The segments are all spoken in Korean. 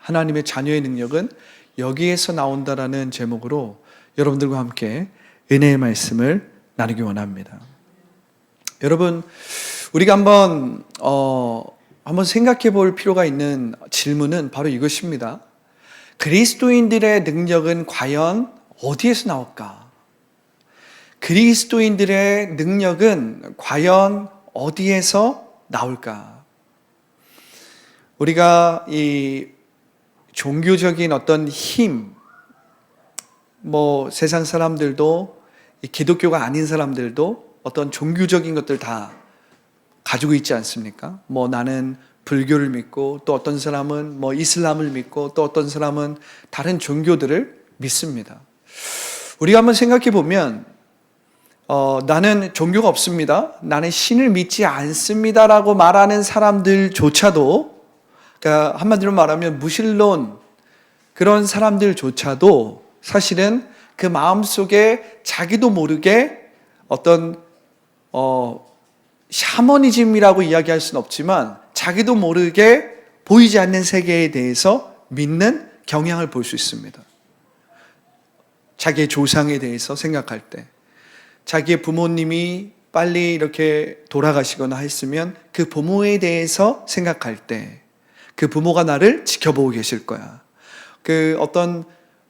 하나님의 자녀의 능력은 여기에서 나온다라는 제목으로 여러분들과 함께 은혜의 말씀을 나누기 원합니다. 여러분, 우리가 한번 생각해 볼 필요가 있는 질문은 바로 이것입니다. 그리스도인들의 능력은 과연 어디에서 나올까? 그리스도인들의 능력은 과연 어디에서 나올까? 우리가 이 종교적인 어떤 힘, 세상 사람들도 기독교가 아닌 사람들도 어떤 종교적인 것들 다 가지고 있지 않습니까? 나는 불교를 믿고, 또 어떤 사람은 이슬람을 믿고, 또 어떤 사람은 다른 종교들을 믿습니다. 우리가 한번 생각해 보면 나는 종교가 없습니다, 나는 신을 믿지 않습니다라고 말하는 사람들조차도, 그러니까 한마디로 말하면 무신론, 그런 사람들조차도 사실은 그 마음속에 자기도 모르게 어떤 샤머니즘이라고 이야기할 수는 없지만 자기도 모르게 보이지 않는 세계에 대해서 믿는 경향을 볼 수 있습니다. 자기의 조상에 대해서 생각할 때, 자기의 부모님이 빨리 이렇게 돌아가시거나 했으면 그 부모에 대해서 생각할 때 그 부모가 나를 지켜보고 계실 거야.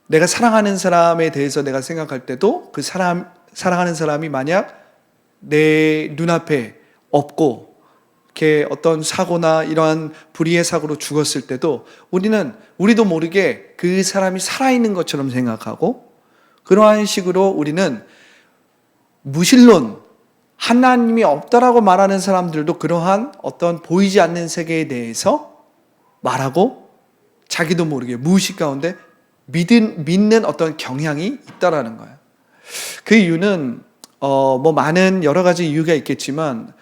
내가 사랑하는 사람에 대해서 내가 생각할 때도 그 사랑하는 사람이 만약 내 눈앞에 없고 이렇게 어떤 사고나 이러한 불의의 사고로 죽었을 때도 우리도 모르게 그 사람이 살아있는 것처럼 생각하고, 그러한 식으로 우리는 무신론, 하나님이 없다라고 말하는 사람들도 그러한 어떤 보이지 않는 세계에 대해서 말하고 자기도 모르게 무의식 가운데 믿는 어떤 경향이 있다라는 거예요. 그 이유는 많은 여러 가지 이유가 있겠지만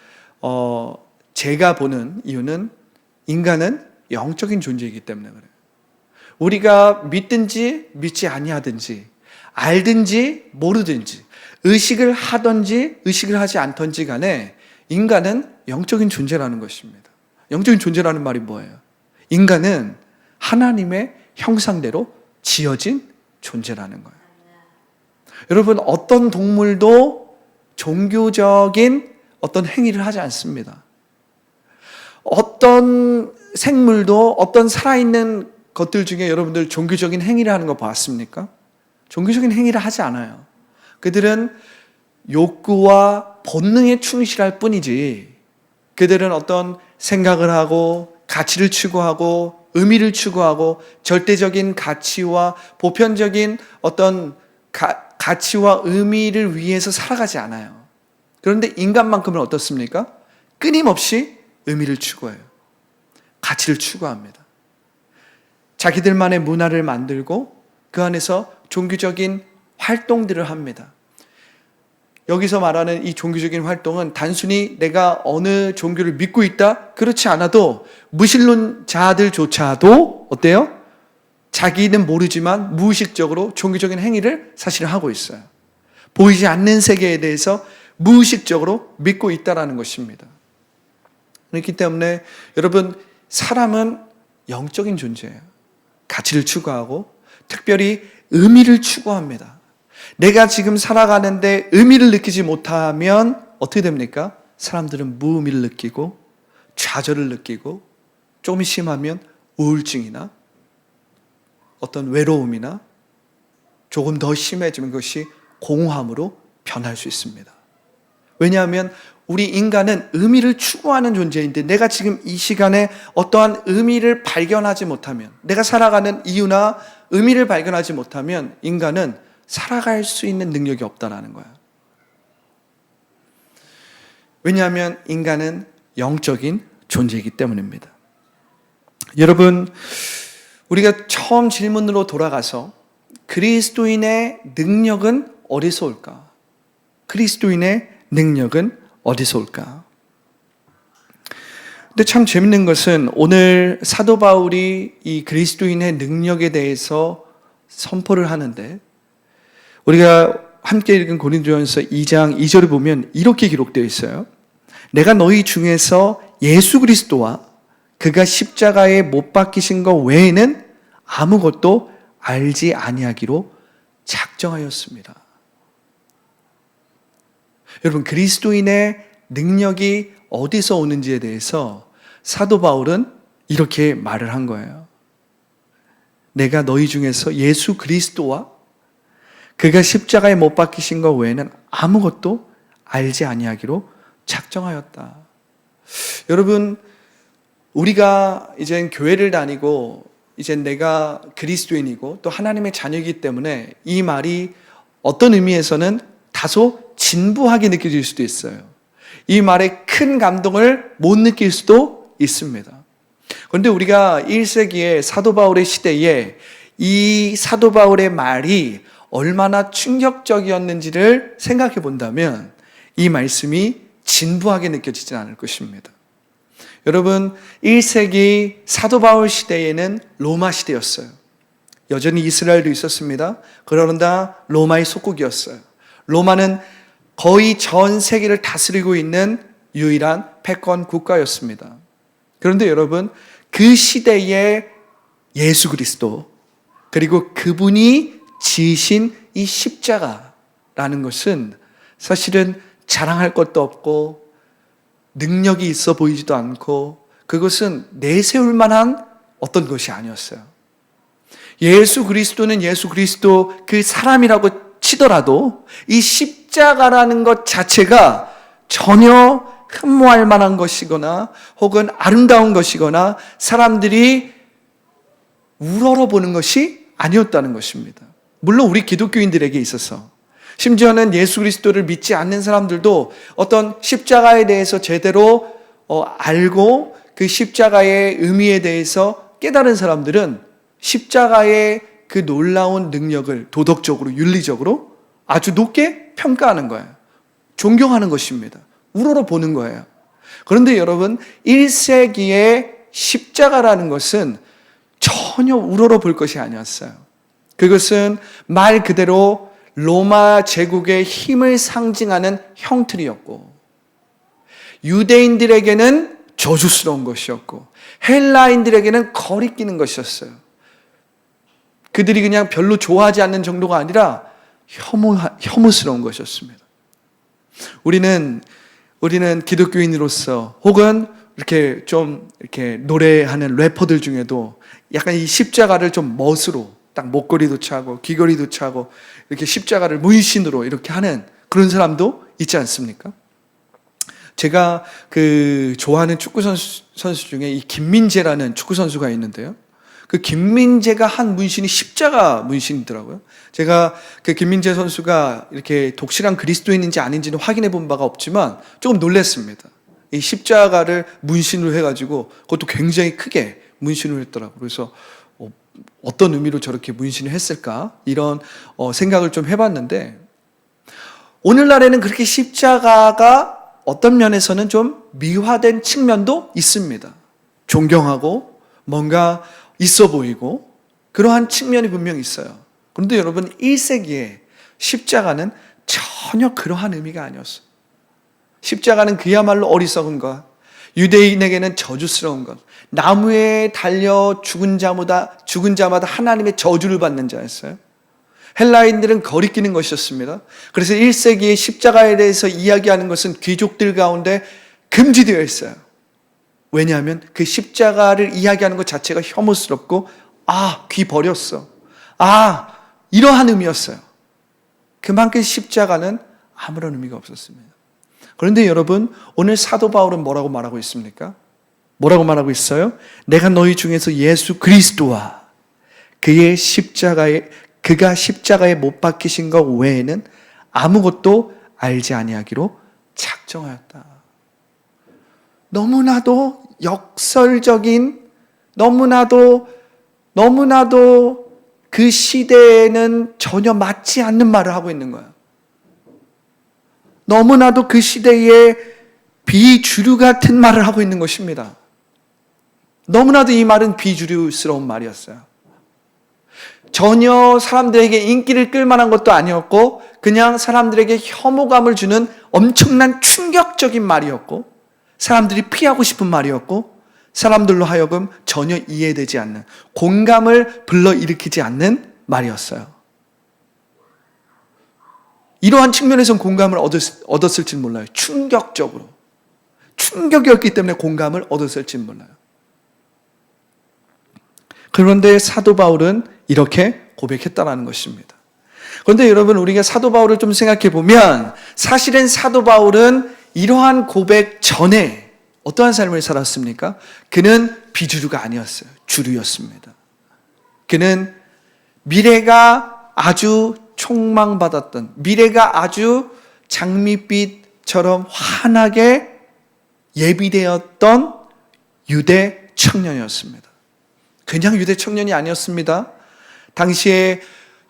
제가 보는 이유는 인간은 영적인 존재이기 때문에 그래요. 우리가 믿든지 믿지 아니하든지, 알든지 모르든지, 의식을 하든지 의식을 하지 않든지 간에 인간은 영적인 존재라는 것입니다. 영적인 존재라는 말이 뭐예요? 인간은 하나님의 형상대로 지어진 존재라는 거예요. 여러분, 어떤 동물도 종교적인 어떤 행위를 하지 않습니다. 어떤 생물도, 어떤 살아있는 것들 중에 여러분들 종교적인 행위를 하는 거 봤습니까? 종교적인 행위를 하지 않아요. 그들은 욕구와 본능에 충실할 뿐이지, 그들은 어떤 생각을 하고 가치를 추구하고 의미를 추구하고 절대적인 가치와 보편적인 어떤 가치와 의미를 위해서 살아가지 않아요. 그런데 인간만큼은 어떻습니까? 끊임없이 의미를 추구해요. 가치를 추구합니다. 자기들만의 문화를 만들고 그 안에서 종교적인 활동들을 합니다. 여기서 말하는 이 종교적인 활동은 단순히 내가 어느 종교를 믿고 있다, 그렇지 않아도 무신론자들조차도 어때요? 자기는 모르지만 무의식적으로 종교적인 행위를 사실 하고 있어요. 보이지 않는 세계에 대해서 무의식적으로 믿고 있다는 것입니다. 그렇기 때문에 여러분, 사람은 영적인 존재예요. 가치를 추구하고 특별히 의미를 추구합니다. 내가 지금 살아가는데 의미를 느끼지 못하면 어떻게 됩니까? 사람들은 무의미를 느끼고 좌절을 느끼고, 조금 심하면 우울증이나 어떤 외로움이나, 조금 더 심해지면 그것이 공허함으로 변할 수 있습니다. 왜냐하면 우리 인간은 의미를 추구하는 존재인데, 내가 지금 이 시간에 어떠한 의미를 발견하지 못하면, 내가 살아가는 이유나 의미를 발견하지 못하면 인간은 살아갈 수 있는 능력이 없다라는 거야. 왜냐하면 인간은 영적인 존재이기 때문입니다. 여러분, 우리가 처음 질문으로 돌아가서 그리스도인의 능력은 어디서 올까? 그리스도인의 능력은 어디서 올까? 근데 참 재밌는 것은 오늘 사도 바울이 이 그리스도인의 능력에 대해서 선포를 하는데, 우리가 함께 읽은 고린도전서 2장 2절을 보면 이렇게 기록되어 있어요. 내가 너희 중에서 예수 그리스도와 그가 십자가에 못 박히신 것 외에는 아무것도 알지 아니하기로 작정하였습니다. 여러분, 그리스도인의 능력이 어디서 오는지에 대해서 사도 바울은 이렇게 말을 한 거예요. 내가 너희 중에서 예수 그리스도와 그가 십자가에 못 박히신 것 외에는 아무것도 알지 아니하기로 작정하였다. 여러분, 우리가 이젠 교회를 다니고 이제 내가 그리스도인이고 또 하나님의 자녀이기 때문에 이 말이 어떤 의미에서는 다소 진부하게 느껴질 수도 있어요. 이 말에 큰 감동을 못 느낄 수도 있습니다. 그런데 우리가 1세기의 사도 바울의 시대에 이 사도 바울의 말이 얼마나 충격적이었는지를 생각해 본다면 이 말씀이 진부하게 느껴지진 않을 것입니다. 여러분, 1세기 사도 바울 시대에는 로마 시대였어요. 여전히 이스라엘도 있었습니다. 그러나 로마의 속국이었어요. 로마는 거의 전 세계를 다스리고 있는 유일한 패권 국가였습니다. 그런데 여러분, 그 시대의 예수 그리스도, 그리고 그분이 지으신 이 십자가라는 것은 사실은 자랑할 것도 없고 능력이 있어 보이지도 않고 그것은 내세울 만한 어떤 것이 아니었어요. 예수 그리스도는 예수 그리스도 그 사람이라고 치더라도 이 십자가라는 것 자체가 전혀 흠모할 만한 것이거나 혹은 아름다운 것이거나 사람들이 우러러 보는 것이 아니었다는 것입니다. 물론 우리 기독교인들에게 있어서, 심지어는 예수 그리스도를 믿지 않는 사람들도 어떤 십자가에 대해서 제대로 알고 그 십자가의 의미에 대해서 깨달은 사람들은 십자가의 그 놀라운 능력을 도덕적으로, 윤리적으로 아주 높게 평가하는 거예요. 존경하는 것입니다. 우러러 보는 거예요. 그런데 여러분, 1세기의 십자가라는 것은 전혀 우러러 볼 것이 아니었어요. 그것은 말 그대로 로마 제국의 힘을 상징하는 형틀이었고, 유대인들에게는 저주스러운 것이었고, 헬라인들에게는 거리끼는 것이었어요. 그들이 그냥 별로 좋아하지 않는 정도가 아니라 혐오스러운 것이었습니다. 우리는 기독교인으로서 혹은 이렇게 좀 이렇게 노래하는 래퍼들 중에도 약간 이 십자가를 좀 멋으로 딱 목걸이도 차고 귀걸이도 차고 이렇게 십자가를 문신으로 이렇게 하는 그런 사람도 있지 않습니까? 제가 좋아하는 축구 선수 중에 이 김민재라는 축구 선수가 있는데요. 그 김민재가 한 문신이 십자가 문신이더라고요. 제가 그 김민재 선수가 이렇게 독실한 그리스도인인지 아닌지는 확인해 본 바가 없지만 조금 놀랐습니다. 이 십자가를 문신으로 해가지고 그것도 굉장히 크게 문신을 했더라고요. 그래서 어떤 의미로 저렇게 문신을 했을까? 이런 생각을 좀 해봤는데, 오늘날에는 그렇게 십자가가 어떤 면에서는 좀 미화된 측면도 있습니다. 존경하고 뭔가 있어 보이고 그러한 측면이 분명히 있어요. 그런데 여러분, 1세기에 십자가는 전혀 그러한 의미가 아니었어요. 십자가는 그야말로 어리석은 것, 유대인에게는 저주스러운 것, 나무에 달려 죽은 자마다 하나님의 저주를 받는 자였어요. 헬라인들은 거리끼는 것이었습니다. 그래서 1세기의 십자가에 대해서 이야기하는 것은 귀족들 가운데 금지되어 있어요. 왜냐하면 그 십자가를 이야기하는 것 자체가 혐오스럽고, 귀 버렸어. 이러한 의미였어요. 그만큼 십자가는 아무런 의미가 없었습니다. 그런데 여러분, 오늘 사도 바울은 뭐라고 말하고 있습니까? 뭐라고 말하고 있어요? 내가 너희 중에서 예수 그리스도와 그가 십자가에 못 박히신 것 외에는 아무것도 알지 아니하기로 작정하였다. 너무나도 역설적인, 너무나도 그 시대에는 전혀 맞지 않는 말을 하고 있는 거예요. 너무나도 그 시대에 비주류 같은 말을 하고 있는 것입니다. 너무나도 이 말은 비주류스러운 말이었어요. 전혀 사람들에게 인기를 끌 만한 것도 아니었고, 그냥 사람들에게 혐오감을 주는 엄청난 충격적인 말이었고, 사람들이 피하고 싶은 말이었고, 사람들로 하여금 전혀 이해되지 않는, 공감을 불러일으키지 않는 말이었어요. 이러한 측면에서는 공감을 얻었을지 몰라요. 충격적으로. 충격이었기 때문에 공감을 얻었을지 몰라요. 그런데 사도 바울은 이렇게 고백했다는 것입니다. 그런데 여러분, 우리가 사도 바울을 좀 생각해 보면 사실은 사도 바울은 이러한 고백 전에 어떠한 삶을 살았습니까? 그는 비주류가 아니었어요. 주류였습니다. 그는 미래가 아주 촉망받았던, 미래가 아주 장밋빛처럼 환하게 예비되었던 유대 청년이었습니다. 그냥 유대 청년이 아니었습니다. 당시에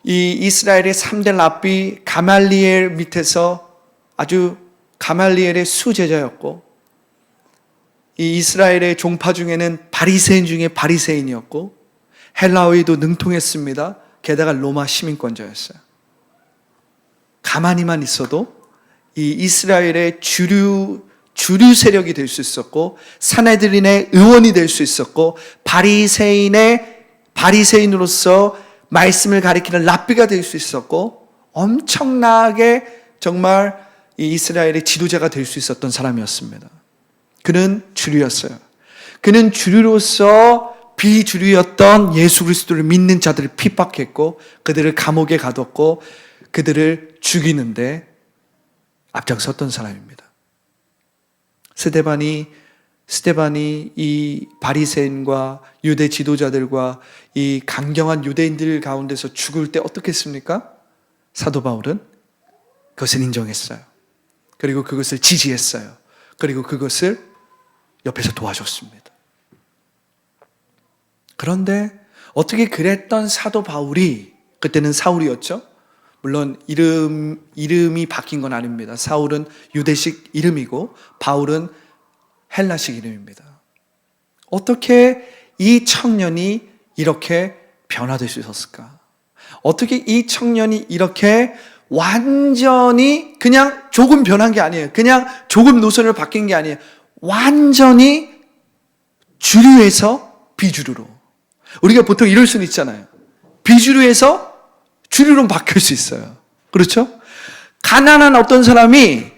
이 이스라엘의 3대 랍비 가말리엘 밑에서 아주 가말리엘의 수제자였고, 이 이스라엘의 종파 중에는 바리새인 중에 바리새인이었고, 헬라어에도 능통했습니다. 게다가 로마 시민권자였어요. 가만히만 있어도 이 이스라엘의 주류 세력이 될 수 있었고, 사내들인의 의원이 될 수 있었고, 바리새인으로서 말씀을 가리키는 랍비가 될 수 있었고, 엄청나게 정말 이 이스라엘의 지도자가 될 수 있었던 사람이었습니다. 그는 주류였어요. 그는 주류로서 비주류였던 예수 그리스도를 믿는 자들을 핍박했고, 그들을 감옥에 가뒀고, 그들을 죽이는데 앞장섰던 사람입니다. 스데반이 이 바리새인과 유대 지도자들과 이 강경한 유대인들 가운데서 죽을 때 어떻게 했습니까? 사도 바울은 그것을 인정했어요. 그리고 그것을 지지했어요. 그리고 그것을 옆에서 도와줬습니다. 그런데 어떻게 그랬던 사도 바울이, 그때는 사울이었죠? 물론 이름이 바뀐 건 아닙니다. 사울은 유대식 이름이고 바울은 헬라식 이름입니다. 어떻게 이 청년이 이렇게 변화될 수 있었을까? 어떻게 이 청년이 이렇게 완전히 그냥 조금 변한 게 아니에요. 그냥 조금 노선을 바뀐 게 아니에요. 완전히 주류에서 비주류로. 우리가 보통 이럴 수는 있잖아요. 비주류에서 주류로 바뀔 수 있어요. 그렇죠? 가난한 어떤 사람이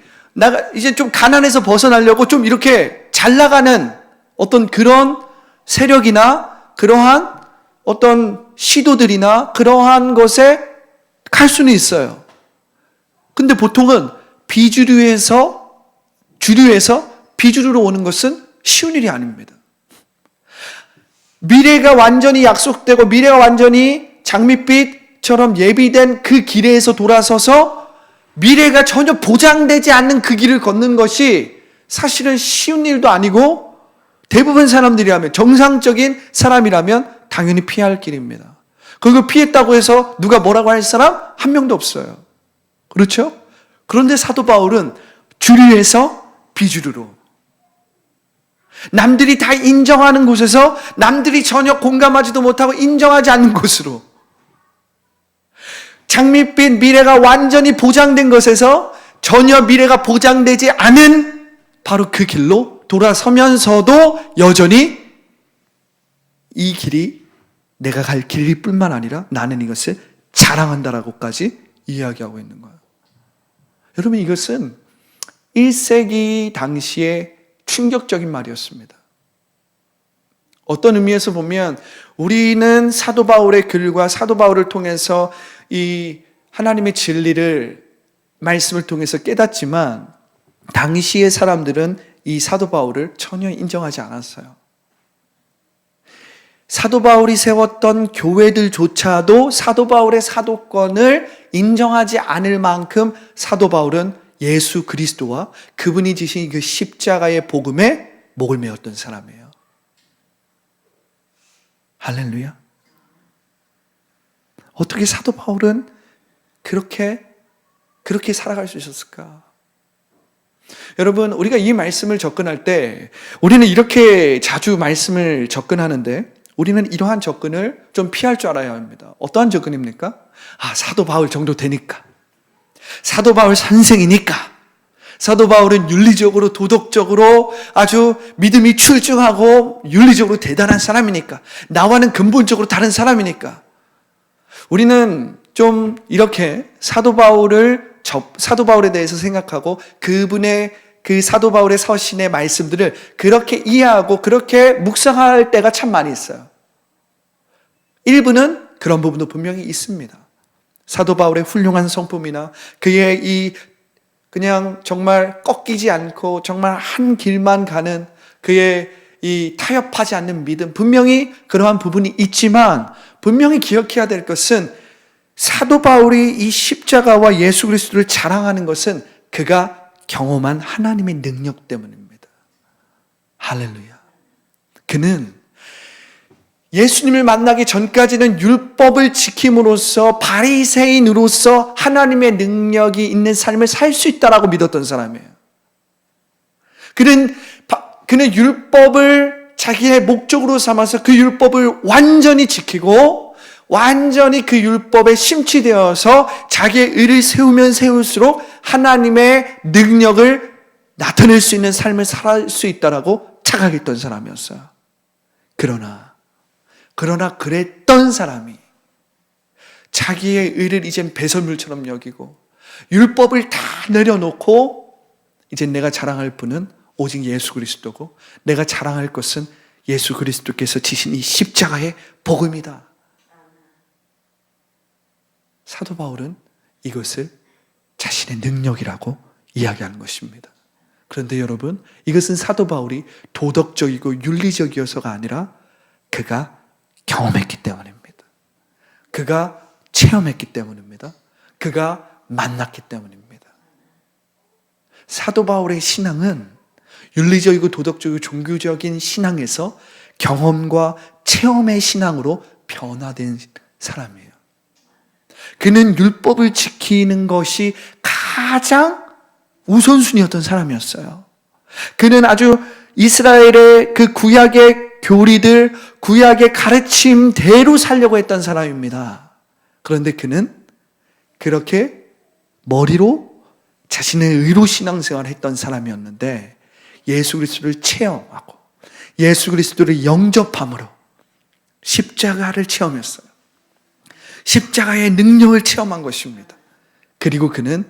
이제 좀 가난해서 벗어나려고 좀 이렇게 잘 나가는 어떤 그런 세력이나 그러한 어떤 시도들이나 그러한 것에 갈 수는 있어요. 근데 보통은 주류에서 비주류로 오는 것은 쉬운 일이 아닙니다. 미래가 완전히 약속되고 미래가 완전히 장밋빛처럼 예비된 그 길에서 돌아서서 미래가 전혀 보장되지 않는 그 길을 걷는 것이 사실은 쉬운 일도 아니고, 대부분 사람들이라면, 정상적인 사람이라면 당연히 피해야 할 길입니다. 그걸 피했다고 해서 누가 뭐라고 할 사람 한 명도 없어요. 그렇죠? 그런데 사도 바울은 주류에서 비주류로, 남들이 다 인정하는 곳에서 남들이 전혀 공감하지도 못하고 인정하지 않는 곳으로, 장밋빛 미래가 완전히 보장된 것에서 전혀 미래가 보장되지 않은 바로 그 길로 돌아서면서도 여전히 이 길이 내가 갈 길일 뿐만 아니라 나는 이것을 자랑한다라고까지 이야기하고 있는 거예요. 여러분, 이것은 1세기 당시에 충격적인 말이었습니다. 어떤 의미에서 보면 우리는 사도 바울의 글과 사도 바울을 통해서 이 하나님의 진리를 말씀을 통해서 깨닫지만, 당시의 사람들은 이 사도 바울을 전혀 인정하지 않았어요. 사도 바울이 세웠던 교회들조차도 사도 바울의 사도권을 인정하지 않을 만큼 사도 바울은 예수 그리스도와 그분이 지신 그 십자가의 복음에 목을 메었던 사람이에요. 할렐루야. 어떻게 사도 바울은 그렇게 살아갈 수 있었을까? 여러분, 우리가 이 말씀을 접근할 때 우리는 이렇게 자주 말씀을 접근하는데, 우리는 이러한 접근을 좀 피할 줄 알아야 합니다. 어떠한 접근입니까? 사도 바울 정도 되니까, 사도 바울 선생이니까, 사도 바울은 윤리적으로 도덕적으로 아주 믿음이 출중하고 윤리적으로 대단한 사람이니까, 나와는 근본적으로 다른 사람이니까 우리는 좀 이렇게 사도 바울에 대해서 생각하고 그분의 그 사도 바울의 서신의 말씀들을 그렇게 이해하고 그렇게 묵상할 때가 참 많이 있어요. 일부는 그런 부분도 분명히 있습니다. 사도 바울의 훌륭한 성품이나 그의 이 그냥 정말 꺾이지 않고 정말 한 길만 가는 그의 이 타협하지 않는 믿음, 분명히 그러한 부분이 있지만 분명히 기억해야 될 것은 사도 바울이 이 십자가와 예수 그리스도를 자랑하는 것은 그가 경험한 하나님의 능력 때문입니다. 할렐루야. 그는 예수님을 만나기 전까지는 율법을 지킴으로써 바리새인으로서 하나님의 능력이 있는 삶을 살 수 있다라고 믿었던 사람이에요. 그는 율법을 자기의 목적으로 삼아서 그 율법을 완전히 지키고 완전히 그 율법에 심취되어서 자기의 의를 세우면 세울수록 하나님의 능력을 나타낼 수 있는 삶을 살 수 있다라고 착각했던 사람이었어요. 그러나 그랬던 사람이 자기의 의를 이젠 배설물처럼 여기고 율법을 다 내려놓고 이젠 내가 자랑할 분은 오직 예수 그리스도고 내가 자랑할 것은 예수 그리스도께서 지신 이 십자가의 복음이다. 사도 바울은 이것을 자신의 능력이라고 이야기하는 것입니다. 그런데 여러분, 이것은 사도 바울이 도덕적이고 윤리적이어서가 아니라 그가 경험했기 때문입니다. 그가 체험했기 때문입니다. 그가 만났기 때문입니다. 사도 바울의 신앙은 윤리적이고 도덕적이고 종교적인 신앙에서 경험과 체험의 신앙으로 변화된 사람이에요. 그는 율법을 지키는 것이 가장 우선순위였던 사람이었어요. 그는 아주 이스라엘의 그 구약의 교리들, 구약의 가르침대로 살려고 했던 사람입니다. 그런데 그는 그렇게 머리로 자신의 의로 신앙생활을 했던 사람이었는데 예수 그리스도를 체험하고 예수 그리스도를 영접함으로 십자가를 체험했어요. 십자가의 능력을 체험한 것입니다. 그리고 그는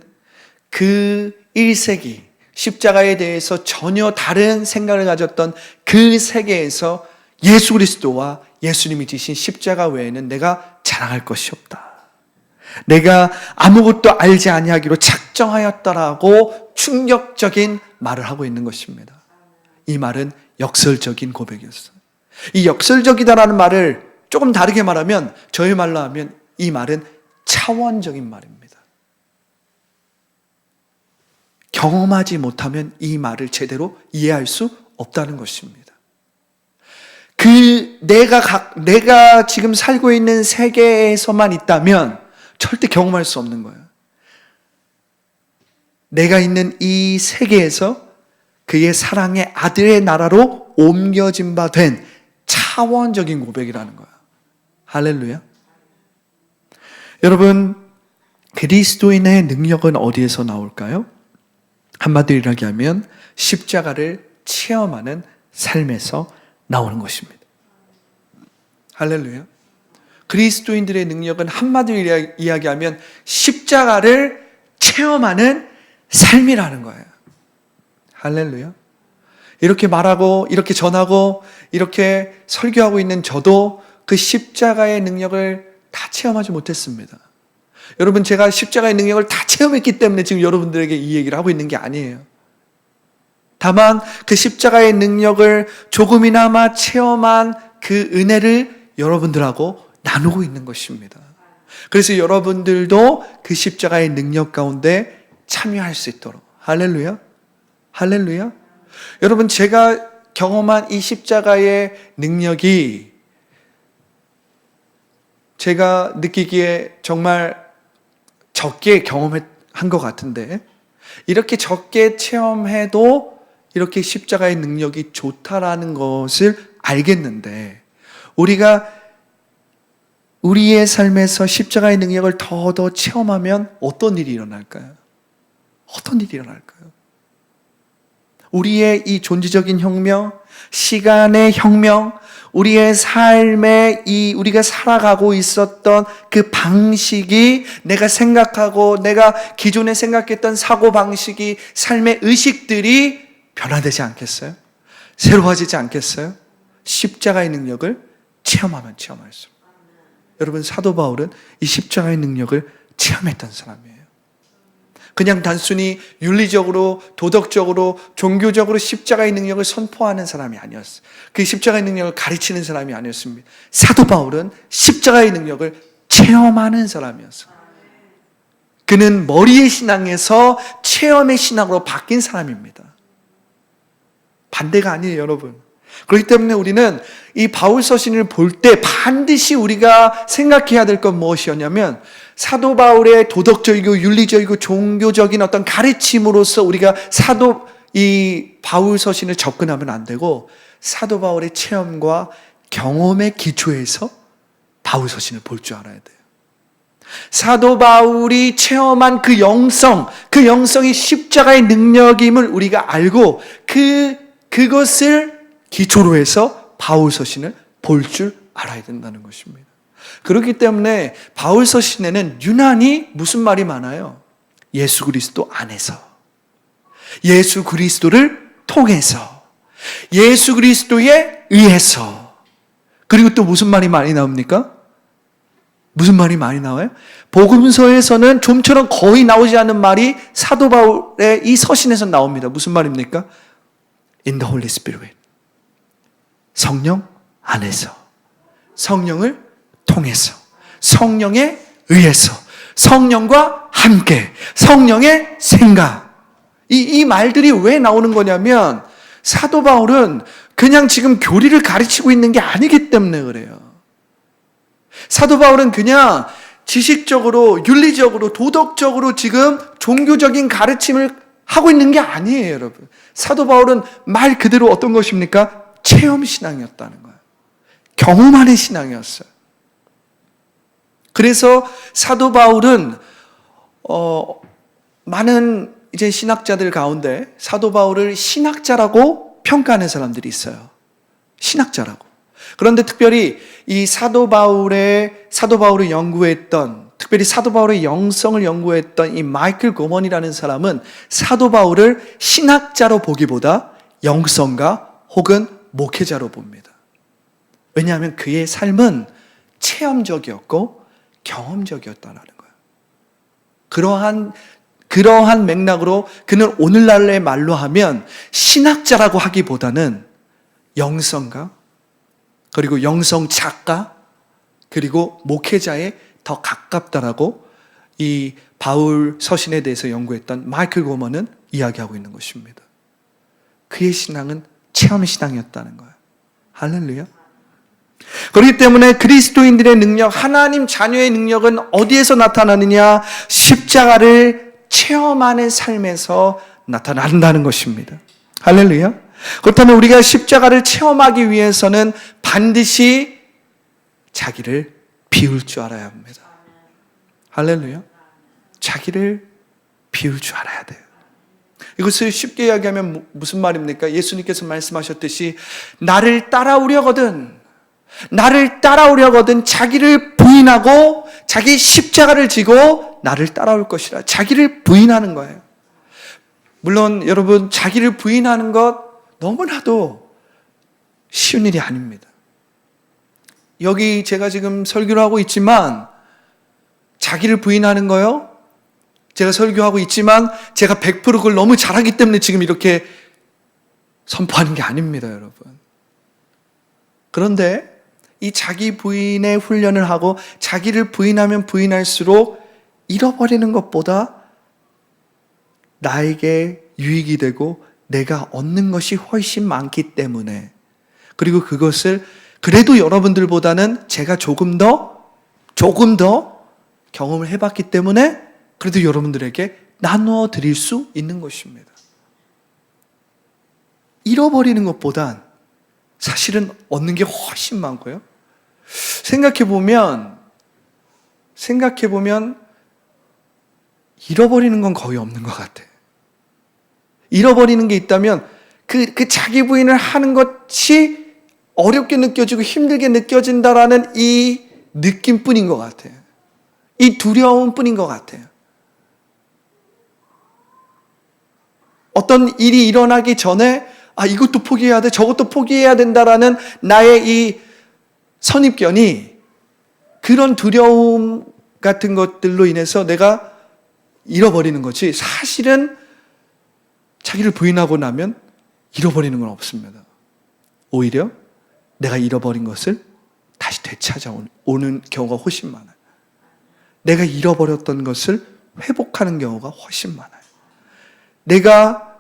그 1세기 십자가에 대해서 전혀 다른 생각을 가졌던 그 세계에서 예수 그리스도와 예수님이 지신 십자가 외에는 내가 자랑할 것이 없다. 내가 아무것도 알지 아니하기로 작정하였다라고 충격적인 말을 하고 있는 것입니다. 이 말은 역설적인 고백이었어요. 이 역설적이다라는 말을 조금 다르게 말하면, 저희 말로 하면 이 말은 차원적인 말입니다. 경험하지 못하면 이 말을 제대로 이해할 수 없다는 것입니다. 내가 지금 살고 있는 세계에서만 있다면 절대 경험할 수 없는 거예요. 내가 있는 이 세계에서 그의 사랑의 아들의 나라로 옮겨진 바 된 차원적인 고백이라는 거예요. 할렐루야. 여러분, 그리스도인의 능력은 어디에서 나올까요? 한마디로 이야기하면 십자가를 체험하는 삶에서 나오는 것입니다. 할렐루야. 그리스도인들의 능력은 한마디로 이야기하면 십자가를 체험하는 삶이라는 거예요. 할렐루야. 이렇게 말하고 이렇게 전하고 이렇게 설교하고 있는 저도 그 십자가의 능력을 다 체험하지 못했습니다. 여러분, 제가 십자가의 능력을 다 체험했기 때문에 지금 여러분들에게 이 얘기를 하고 있는 게 아니에요. 다만 그 십자가의 능력을 조금이나마 체험한 그 은혜를 여러분들하고 나누고 있는 것입니다. 그래서 여러분들도 그 십자가의 능력 가운데 참여할 수 있도록. 할렐루야. 할렐루야. 여러분, 제가 경험한 이 십자가의 능력이 제가 느끼기에 정말 적게 경험한 것 같은데, 이렇게 적게 체험해도 이렇게 십자가의 능력이 좋다라는 것을 알겠는데, 우리가 우리의 삶에서 십자가의 능력을 더 체험하면 어떤 일이 일어날까요? 어떤 일이 일어날까요? 우리의 이 존재적인 혁명, 시간의 혁명, 우리의 삶에 우리가 살아가고 있었던 그 방식이 내가 생각하고 내가 기존에 생각했던 사고방식이 삶의 의식들이 변화되지 않겠어요? 새로워지지 않겠어요? 십자가의 능력을 체험하면 체험할수록. 여러분, 사도 바울은 이 십자가의 능력을 체험했던 사람이에요. 그냥 단순히 윤리적으로, 도덕적으로, 종교적으로 십자가의 능력을 선포하는 사람이 아니었어요. 그 십자가의 능력을 가르치는 사람이 아니었습니다. 사도 바울은 십자가의 능력을 체험하는 사람이었어요. 그는 머리의 신앙에서 체험의 신앙으로 바뀐 사람입니다. 반대가 아니에요, 여러분. 그렇기 때문에 우리는 이 바울 서신을 볼 때 반드시 우리가 생각해야 될 건 무엇이었냐면, 사도 바울의 도덕적이고 윤리적이고 종교적인 어떤 가르침으로서 우리가 이 바울 서신을 접근하면 안 되고, 사도 바울의 체험과 경험의 기초에서 바울 서신을 볼 줄 알아야 돼요. 사도 바울이 체험한 그 영성이 십자가의 능력임을 우리가 알고 그것을 기초로 해서 바울 서신을 볼 줄 알아야 된다는 것입니다. 그렇기 때문에 바울 서신에는 유난히 무슨 말이 많아요? 예수 그리스도 안에서, 예수 그리스도를 통해서, 예수 그리스도에 의해서. 그리고 또 무슨 말이 많이 나옵니까? 무슨 말이 많이 나와요? 복음서에서는 좀처럼 거의 나오지 않는 말이 사도 바울의 이 서신에서 나옵니다. 무슨 말입니까? In the Holy Spirit. 성령 안에서, 성령을 통해서, 성령에 의해서, 성령과 함께, 성령의 생각. 이 말들이 왜 나오는 거냐면, 사도 바울은 그냥 지금 교리를 가르치고 있는 게 아니기 때문에 그래요. 사도 바울은 그냥 지식적으로, 윤리적으로, 도덕적으로 지금 종교적인 가르침을 하고 있는 게 아니에요, 여러분. 사도 바울은 말 그대로 어떤 것입니까? 체험 신앙이었다는 거예요. 경험하는 신앙이었어요. 그래서 사도 바울은 많은 이제 신학자들 가운데 사도 바울을 신학자라고 평가하는 사람들이 있어요. 신학자라고. 그런데 특별히 이 사도 바울을 연구했던, 특별히 사도 바울의 영성을 연구했던 이 마이클 고먼이라는 사람은 사도 바울을 신학자로 보기보다 영성가 혹은 목회자로 봅니다. 왜냐하면 그의 삶은 체험적이었고 경험적이었다는 거예요. 그러한 맥락으로 그는 오늘날의 말로 하면 신학자라고 하기보다는 영성가, 그리고 영성 작가, 그리고 목회자에 더 가깝다라고 이 바울 서신에 대해서 연구했던 마이클 고먼은 이야기하고 있는 것입니다. 그의 신앙은 체험 신앙이었다는 거예요. 할렐루야. 그렇기 때문에 그리스도인들의 능력, 하나님 자녀의 능력은 어디에서 나타나느냐? 십자가를 체험하는 삶에서 나타난다는 것입니다. 할렐루야. 그렇다면 우리가 십자가를 체험하기 위해서는 반드시 자기를 비울 줄 알아야 합니다. 할렐루야. 자기를 비울 줄 알아야 돼요. 이것을 쉽게 이야기하면 무슨 말입니까? 예수님께서 말씀하셨듯이 나를 따라오려거든 자기를 부인하고 자기 십자가를 지고 나를 따라올 것이라. 자기를 부인하는 거예요. 물론 여러분, 자기를 부인하는 것 너무나도 쉬운 일이 아닙니다. 여기 제가 지금 설교를 하고 있지만 자기를 부인하는 거요, 제가 설교하고 있지만 제가 100% 그걸 너무 잘하기 때문에 지금 이렇게 선포하는 게 아닙니다, 여러분. 그런데 이 자기 부인의 훈련을 하고 자기를 부인하면 부인할수록 잃어버리는 것보다 나에게 유익이 되고 내가 얻는 것이 훨씬 많기 때문에, 그리고 그것을 그래도 여러분들보다는 제가 조금 더 경험을 해봤기 때문에 그래도 여러분들에게 나누어 드릴 수 있는 것입니다. 잃어버리는 것보단 사실은 얻는 게 훨씬 많고요. 생각해보면 잃어버리는 건 거의 없는 것 같아요. 잃어버리는 게 있다면 그 자기 부인을 하는 것이 어렵게 느껴지고 힘들게 느껴진다라는 이 느낌뿐인 것 같아요. 이 두려움뿐인 것 같아요. 어떤 일이 일어나기 전에 이것도 포기해야 돼, 저것도 포기해야 된다라는 나의 이 선입견이 그런 두려움 같은 것들로 인해서 내가 잃어버리는 거지, 사실은 자기를 부인하고 나면 잃어버리는 건 없습니다. 오히려 내가 잃어버린 것을 다시 되찾아오는 경우가 훨씬 많아요. 내가 잃어버렸던 것을 회복하는 경우가 훨씬 많아요. 내가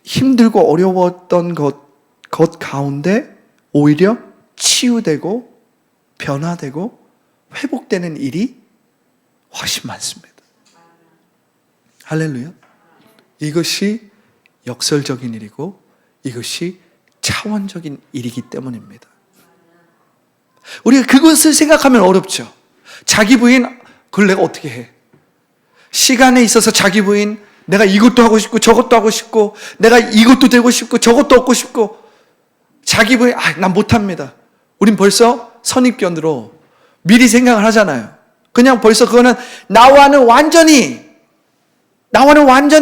힘들고 어려웠던 것 가운데 오히려 치유되고 변화되고 회복되는 일이 훨씬 많습니다. 할렐루야. 이것이 역설적인 일이고 이것이 차원적인 일이기 때문입니다. 우리가 그것을 생각하면 어렵죠. 자기 부인, 그걸 내가 어떻게 해? 시간에 있어서 자기 부인, 내가 이것도 하고 싶고 저것도 하고 싶고 내가 이것도 되고 싶고 저것도 얻고 싶고, 자기 부인, 난 못합니다. 우린 벌써 선입견으로 미리 생각을 하잖아요. 그냥 벌써 그거는 나와는 완전히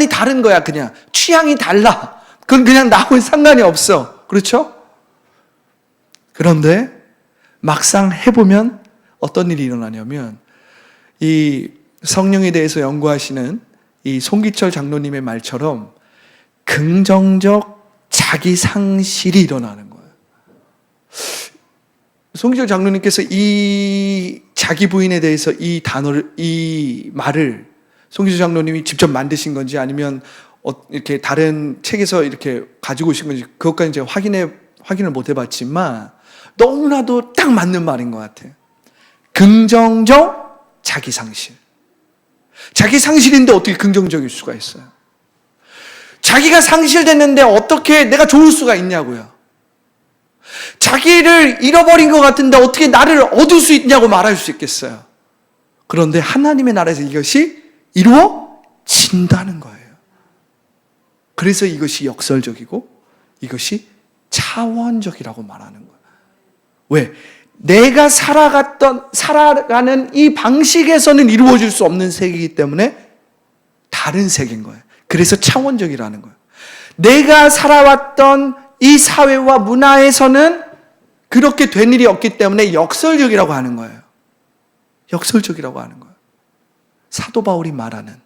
다른 거야. 그냥 취향이 달라. 그건 그냥 나하고는 상관이 없어. 그렇죠? 그런데 막상 해보면 어떤 일이 일어나냐면, 이 성령에 대해서 연구하시는 이 송기철 장로님의 말처럼 긍정적 자기 상실이 일어나는 거예요. 송기철 장로님께서 이 자기 부인에 대해서 이 말을 송기철 장로님이 직접 만드신 건지 아니면 이렇게 다른 책에서 이렇게 가지고 오신 건지 그것까지 제가 확인을 못 해봤지만 너무나도 딱 맞는 말인 것 같아요. 긍정적 자기 상실. 자기 상실인데 어떻게 긍정적일 수가 있어요? 자기가 상실됐는데 어떻게 내가 좋을 수가 있냐고요. 자기를 잃어버린 것 같은데 어떻게 나를 얻을 수 있냐고 말할 수 있겠어요. 그런데 하나님의 나라에서 이것이 이루어진다는 거예요. 그래서 이것이 역설적이고 이것이 차원적이라고 말하는 거예요. 왜? 내가 살아가는 이 방식에서는 이루어질 수 없는 세계이기 때문에 다른 세계인 거예요. 그래서 차원적이라는 거예요. 내가 살아왔던 이 사회와 문화에서는 그렇게 된 일이 없기 때문에 역설적이라고 하는 거예요. 역설적이라고 하는 거예요. 사도 바울이 말하는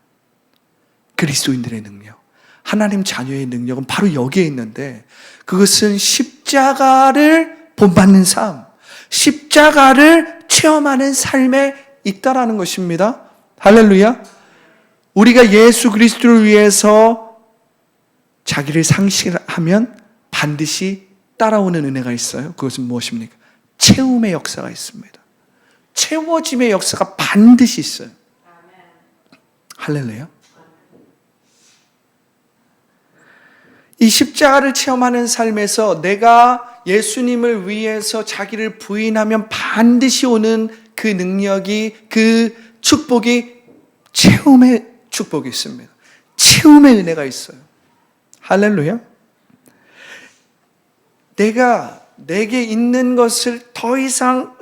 그리스도인들의 능력, 하나님 자녀의 능력은 바로 여기에 있는데, 그것은 십자가를 본받는 삶, 십자가를 체험하는 삶에 있다라는 것입니다. 할렐루야. 우리가 예수 그리스도를 위해서 자기를 상실하면 반드시 따라오는 은혜가 있어요. 그것은 무엇입니까? 채움의 역사가 있습니다. 채워짐의 역사가 반드시 있어요. 할렐루야. 이 십자가를 체험하는 삶에서 내가 예수님을 위해서 자기를 부인하면 반드시 오는 그 능력이, 그 축복이 채움의 축복이 있습니다. 채움의 은혜가 있어요. 할렐루야. 내가 내게 있는 것을 더 이상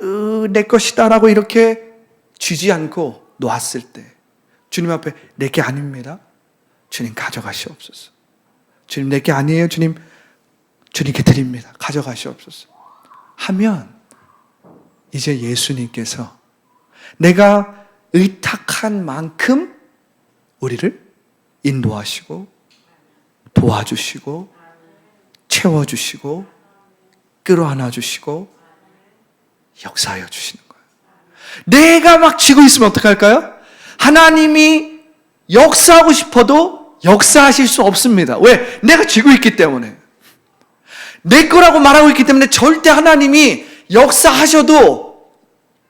내 것이다라고 이렇게 주지 않고 놓았을 때 주님 앞에 내게 아닙니다. 주님 가져가시옵소서. 주님 내게 아니에요. 주님, 주님께 드립니다. 가져가시옵소서. 하면 이제 예수님께서 내가 의탁한 만큼 우리를 인도하시고 도와주시고 채워주시고 끌어안아 주시고 역사하여 주시는 거예요. 내가 막 쥐고 있으면 어떡할까요? 하나님이 역사하고 싶어도 역사하실 수 없습니다. 왜? 내가 쥐고 있기 때문에. 내 거라고 말하고 있기 때문에 절대 하나님이 역사하셔도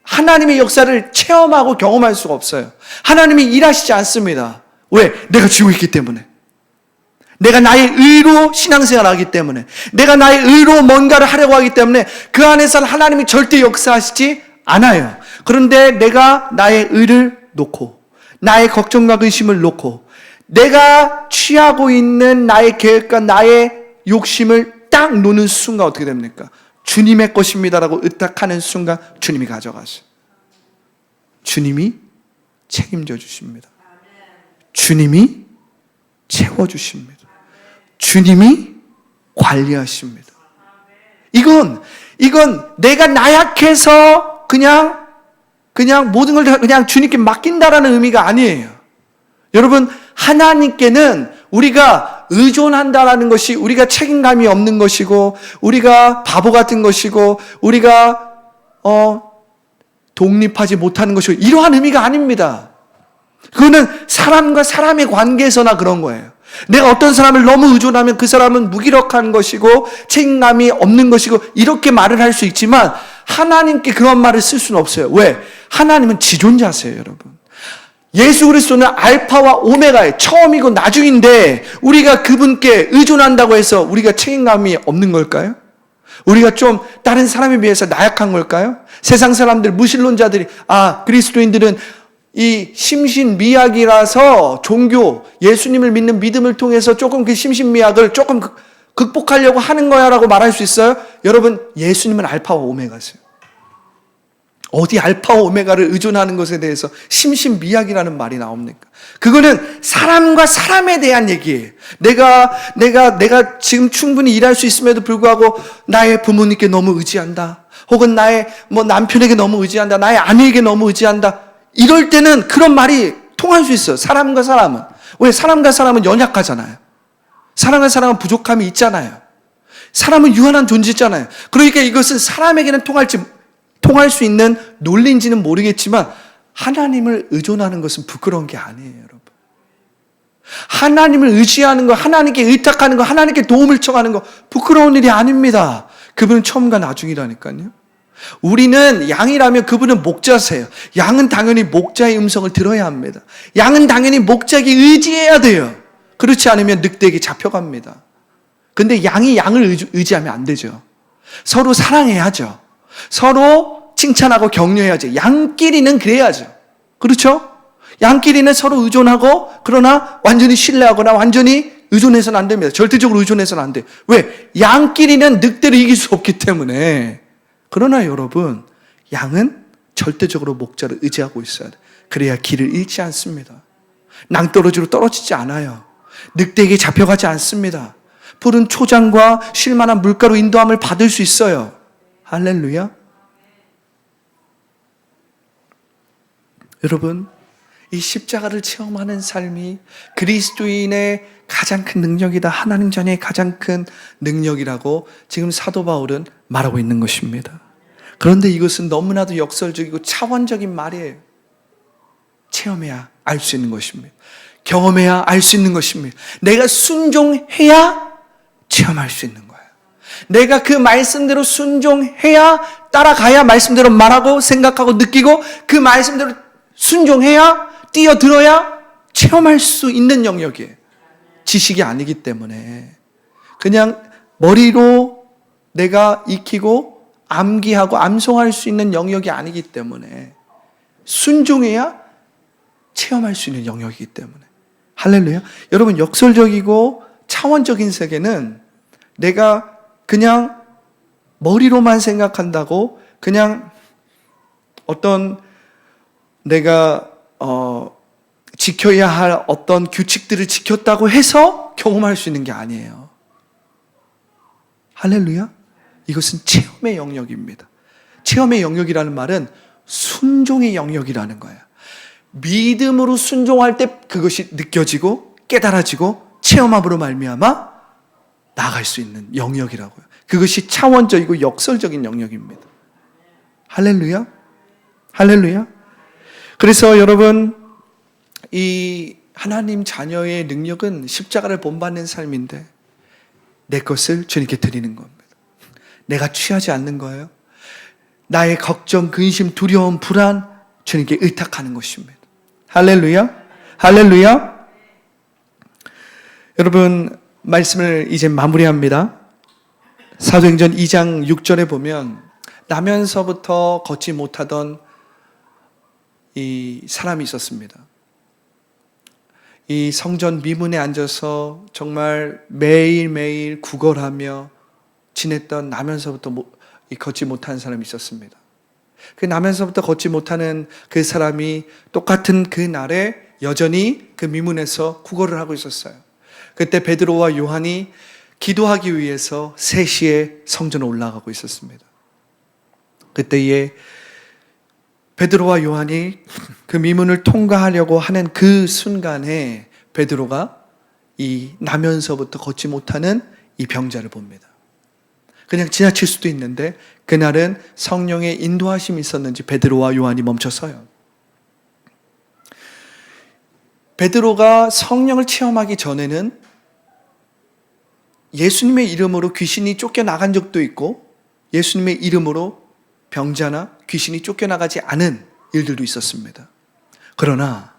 하나님의 역사를 체험하고 경험할 수가 없어요. 하나님이 일하시지 않습니다. 왜? 내가 쥐고 있기 때문에. 내가 나의 의로 신앙생활하기 때문에, 내가 나의 의로 뭔가를 하려고 하기 때문에 그 안에서는 하나님이 절대 역사하시지 않아요. 그런데 내가 나의 의를 놓고 나의 걱정과 근심을 놓고 내가 취하고 있는 나의 계획과 나의 욕심을 딱 놓는 순간 어떻게 됩니까? 주님의 것입니다라고 의탁하는 순간 주님이 가져가세요. 주님이 책임져 주십니다. 주님이 채워주십니다. 주님이 관리하십니다. 이건 내가 나약해서 그냥 모든 걸 그냥 주님께 맡긴다라는 의미가 아니에요. 여러분, 하나님께는 우리가 의존한다라는 것이 우리가 책임감이 없는 것이고, 우리가 바보 같은 것이고, 우리가 독립하지 못하는 것이고, 이러한 의미가 아닙니다. 그거는 사람과 사람의 관계에서나 그런 거예요. 내가 어떤 사람을 너무 의존하면 그 사람은 무기력한 것이고 책임감이 없는 것이고 이렇게 말을 할 수 있지만 하나님께 그런 말을 쓸 수는 없어요. 왜? 하나님은 지존자세요, 여러분. 예수 그리스도는 알파와 오메가의 처음이고 나중인데 우리가 그분께 의존한다고 해서 우리가 책임감이 없는 걸까요? 우리가 좀 다른 사람에 비해서 나약한 걸까요? 세상 사람들, 무신론자들이 그리스도인들은 이 심신미약이라서 종교, 예수님을 믿는 믿음을 통해서 조금 그 심신미약을 조금 극복하려고 하는 거야 라고 말할 수 있어요? 여러분, 예수님은 알파와 오메가세요. 어디 알파와 오메가를 의존하는 것에 대해서 심신미약이라는 말이 나옵니까? 그거는 사람과 사람에 대한 얘기예요. 내가 지금 충분히 일할 수 있음에도 불구하고 나의 부모님께 너무 의지한다. 혹은 나의 남편에게 너무 의지한다. 나의 아내에게 너무 의지한다. 이럴 때는 그런 말이 통할 수 있어요. 사람과 사람은. 왜? 사람과 사람은 연약하잖아요. 사람과 사람은 부족함이 있잖아요. 사람은 유한한 존재잖아요. 그러니까 이것은 사람에게는 통할 수 있는 논리인지는 모르겠지만 하나님을 의존하는 것은 부끄러운 게 아니에요, 여러분. 하나님을 의지하는 거, 하나님께 의탁하는 거, 하나님께 도움을 청하는 거 부끄러운 일이 아닙니다. 그분은 처음과 나중이라니까요. 우리는 양이라면 그분은 목자세요. 양은 당연히 목자의 음성을 들어야 합니다. 양은 당연히 목자에게 의지해야 돼요. 그렇지 않으면 늑대에게 잡혀갑니다. 근데 양이 양을 의지하면 안 되죠. 서로 사랑해야죠. 서로 칭찬하고 격려해야죠. 양끼리는 그래야죠. 그렇죠? 양끼리는 서로 의존하고 그러나 완전히 신뢰하거나 완전히 의존해서는 안 됩니다. 절대적으로 의존해서는 안 돼요. 왜? 양끼리는 늑대를 이길 수 없기 때문에. 그러나 여러분, 양은 절대적으로 목자를 의지하고 있어야 돼요. 그래야 길을 잃지 않습니다. 낭떠러지로 떨어지지 않아요. 늑대에게 잡혀가지 않습니다. 푸른 초장과 쉴만한 물가로 인도함을 받을 수 있어요. 할렐루야. 여러분, 이 십자가를 체험하는 삶이 그리스도인의 가장 큰 능력이다. 하나님 자녀의 가장 큰 능력이라고 지금 사도 바울은 말하고 있는 것입니다. 그런데 이것은 너무나도 역설적이고 차원적인 말이에요. 체험해야 알 수 있는 것입니다. 경험해야 알 수 있는 것입니다. 내가 순종해야 체험할 수 있는 거예요. 내가 그 말씀대로 순종해야 따라가야 말씀대로 말하고 생각하고 느끼고 그 말씀대로 순종해야 뛰어들어야 체험할 수 있는 영역이에요. 지식이 아니기 때문에 그냥 머리로 내가 익히고 암기하고 암송할 수 있는 영역이 아니기 때문에 순종해야 체험할 수 있는 영역이기 때문에. 할렐루야. 여러분, 역설적이고 차원적인 세계는 내가 그냥 머리로만 생각한다고 그냥 어떤 내가 지켜야 할 어떤 규칙들을 지켰다고 해서 경험할 수 있는 게 아니에요. 할렐루야. 이것은 체험의 영역입니다. 체험의 영역이라는 말은 순종의 영역이라는 거예요. 믿음으로 순종할 때 그것이 느껴지고 깨달아지고 체험함으로 말미암아 나아갈 수 있는 영역이라고요. 그것이 차원적이고 역설적인 영역입니다. 할렐루야. 할렐루야. 그래서 여러분, 이 하나님 자녀의 능력은 십자가를 본받는 삶인데 내 것을 주님께 드리는 겁니다. 내가 취하지 않는 거예요. 나의 걱정, 근심, 두려움, 불안 주님께 의탁하는 것입니다. 할렐루야. 할렐루야. 여러분, 말씀을 이제 마무리합니다. 사도행전 2장 6절에 보면 나면서부터 걷지 못하던 이 사람이 있었습니다. 이 성전 미문에 앉아서 정말 매일매일 구걸하며 지냈던 나면서부터 걷지 못하는 사람이 있었습니다. 그 나면서부터 걷지 못하는 그 사람이 똑같은 그 날에 여전히 그 미문에서 구걸을 하고 있었어요. 그때 베드로와 요한이 기도하기 위해서 3시에 성전에 올라가고 있었습니다. 그때에 베드로와 요한이 그 미문을 통과하려고 하는 그 순간에 베드로가 이 나면서부터 걷지 못하는 이 병자를 봅니다. 그냥 지나칠 수도 있는데 그날은 성령의 인도하심이 있었는지 베드로와 요한이 멈춰서요. 베드로가 성령을 체험하기 전에는 예수님의 이름으로 귀신이 쫓겨나간 적도 있고 예수님의 이름으로 병자나 귀신이 쫓겨나가지 않은 일들도 있었습니다. 그러나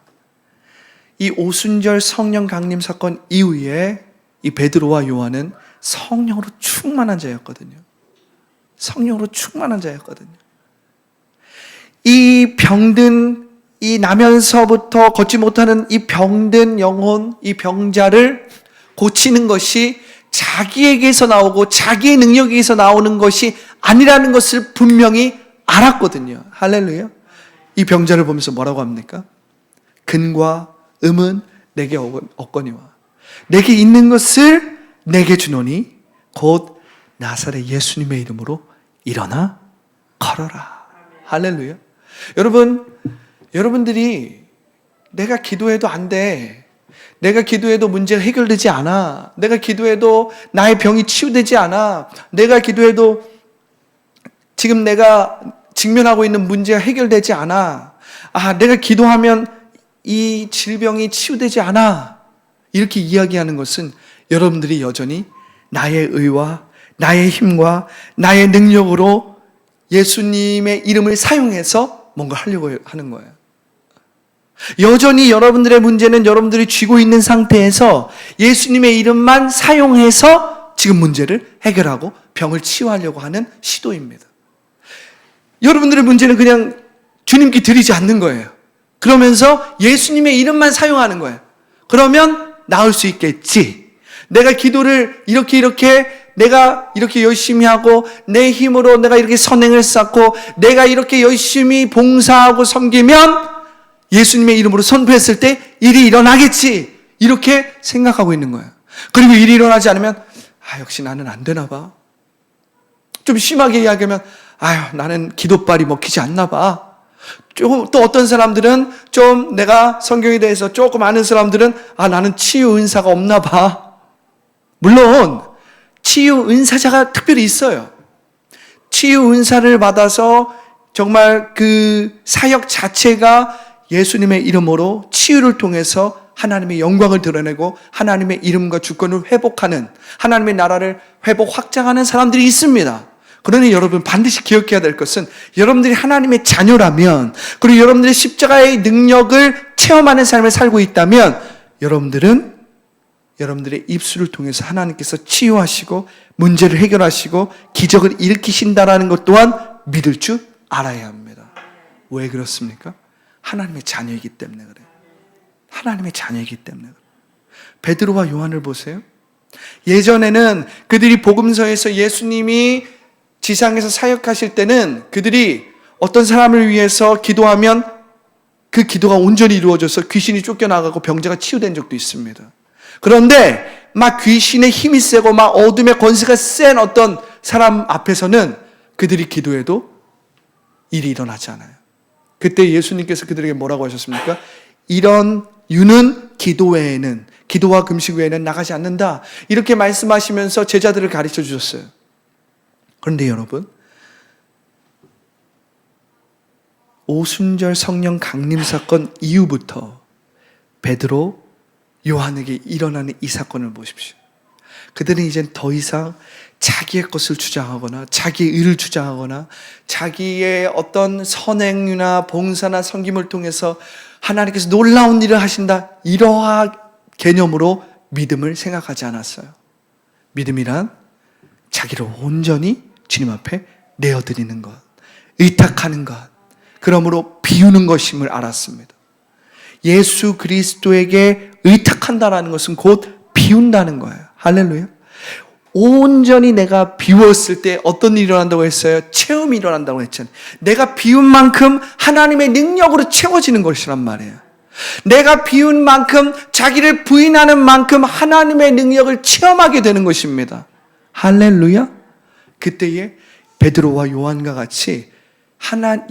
이 오순절 성령 강림 사건 이후에 이 베드로와 요한은 성령으로 충만한 자였거든요. 성령으로 충만한 자였거든요. 이 병든, 이 나면서부터 걷지 못하는 이 병든 영혼, 이 병자를 고치는 것이 자기에게서 나오고 자기의 능력에서 나오는 것이 아니라는 것을 분명히 알았거든요. 할렐루야. 이 병자를 보면서 뭐라고 합니까? 근과 음은 내게 없거니와 내게 있는 것을 내게 주노니 곧 나사렛 예수님의 이름으로 일어나 걸어라. 할렐루야. 여러분들이 내가 기도해도 안 돼. 내가 기도해도 문제가 해결되지 않아. 내가 기도해도 나의 병이 치유되지 않아. 내가 기도해도 지금 내가 직면하고 있는 문제가 해결되지 않아. 내가 기도하면 이 질병이 치유되지 않아. 이렇게 이야기하는 것은 여러분들이 여전히 나의 의와 나의 힘과 나의 능력으로 예수님의 이름을 사용해서 뭔가 하려고 하는 거예요. 여전히 여러분들의 문제는 여러분들이 쥐고 있는 상태에서 예수님의 이름만 사용해서 지금 문제를 해결하고 병을 치유하려고 하는 시도입니다. 여러분들의 문제는 그냥 주님께 드리지 않는 거예요. 그러면서 예수님의 이름만 사용하는 거예요. 그러면 나을 수 있겠지. 내가 기도를 이렇게 내가 이렇게 열심히 하고 내 힘으로 내가 이렇게 선행을 쌓고 내가 이렇게 열심히 봉사하고 섬기면 예수님의 이름으로 선포했을 때 일이 일어나겠지. 이렇게 생각하고 있는 거예요. 그리고 일이 일어나지 않으면 역시 나는 안 되나 봐. 좀 심하게 이야기하면 나는 기도빨이 먹히지 않나 봐. 또 어떤 사람들은 좀 내가 성경에 대해서 조금 아는 사람들은 나는 치유 은사가 없나 봐. 물론 치유 은사자가 특별히 있어요. 치유 은사를 받아서 정말 그 사역 자체가 예수님의 이름으로 치유를 통해서 하나님의 영광을 드러내고 하나님의 이름과 주권을 회복하는, 하나님의 나라를 회복 확장하는 사람들이 있습니다. 그러니 여러분 반드시 기억해야 될 것은 여러분들이 하나님의 자녀라면, 그리고 여러분들이 십자가의 능력을 체험하는 삶을 살고 있다면 여러분들은 여러분들의 입술을 통해서 하나님께서 치유하시고 문제를 해결하시고 기적을 일으키신다라는 것 또한 믿을 줄 알아야 합니다. 왜 그렇습니까? 하나님의 자녀이기 때문에 그래요. 하나님의 자녀이기 때문에 그래요. 베드로와 요한을 보세요. 예전에는 그들이 복음서에서 예수님이 지상에서 사역하실 때는 그들이 어떤 사람을 위해서 기도하면 그 기도가 온전히 이루어져서 귀신이 쫓겨나가고 병자가 치유된 적도 있습니다. 그런데 막 귀신의 힘이 세고 막 어둠의 권세가 센 어떤 사람 앞에서는 그들이 기도해도 일이 일어나지 않아요. 그때 예수님께서 그들에게 뭐라고 하셨습니까? 이런 유는 기도 외에는, 기도와 금식 외에는 나가지 않는다. 이렇게 말씀하시면서 제자들을 가르쳐 주셨어요. 그런데 여러분, 오순절 성령 강림 사건 이후부터 베드로, 요한에게 일어나는 이 사건을 보십시오. 그들은 이젠 더 이상 자기의 것을 주장하거나 자기의 의를 주장하거나 자기의 어떤 선행이나 봉사나 섬김을 통해서 하나님께서 놀라운 일을 하신다, 이러한 개념으로 믿음을 생각하지 않았어요. 믿음이란 자기를 온전히 주님 앞에 내어드리는 것, 의탁하는 것, 그러므로 비우는 것임을 알았습니다. 예수 그리스도에게 의탁한다라는 것은 곧 비운다는 거예요. 할렐루야. 온전히 내가 비웠을 때 어떤 일이 일어난다고 했어요? 체험이 일어난다고 했잖아요. 내가 비운 만큼 하나님의 능력으로 채워지는 것이란 말이에요. 내가 비운 만큼, 자기를 부인하는 만큼 하나님의 능력을 체험하게 되는 것입니다. 할렐루야. 그때에 베드로와 요한과 같이